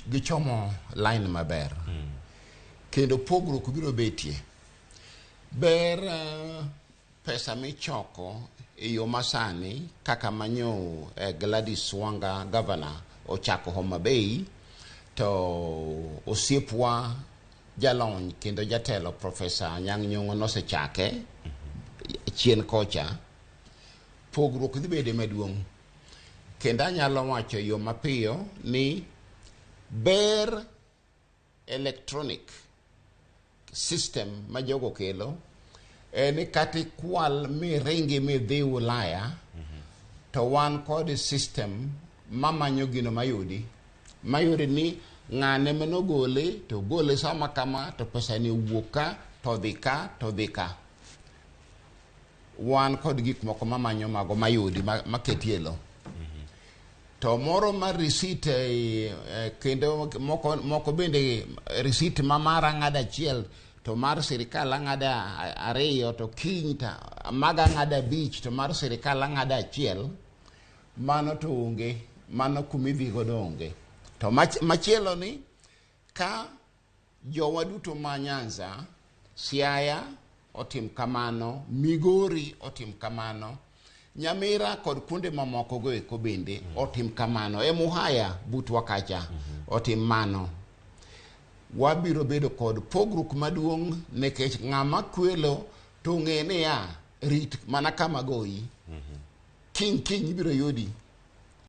gichomo line maber. Kendo pogruok biro betie. Ber pesa michoko e yo masani kaka manyo Gladys Wanga governor ochako Homa Bay to osiepwa jalony kendo jatelo Professor Anyang' Nyong'o nosechake chien kocha. Pogruok dhi bede maduong'. Kendo anyalo wacho yo mapiyo ni ber electronic system ma jogo kelo ni kati kwal mi ringi mi dhi Ulaya to wan kod system mamanyo gino mayudi ni ng'ane manogole to gole sama kama to pesa ni wuoka to dhi ka wan kod gik moko mamanyo mago mayudi maketielo to moro mar receipt kendo moko bende receipt mamara ng'ada achiel to mar sirikal ng'ada ariyo to kiny ta maga ng'ada abich to mar sirikal ng'ada achiel mano to onge mano kumidhi godo onge to machielo ni ka jowa duto ma Nyanza Siaya otim kamano Migori otim kamano Nyamira kod kuonde mamoko go eko bende otim kamano Muhaya butwa kacha otim mano wabiro bedo kod pogruok maduong' nekech ng'ama kwelo to ng'e ni rit mana kama goyi kiny ibiro yudi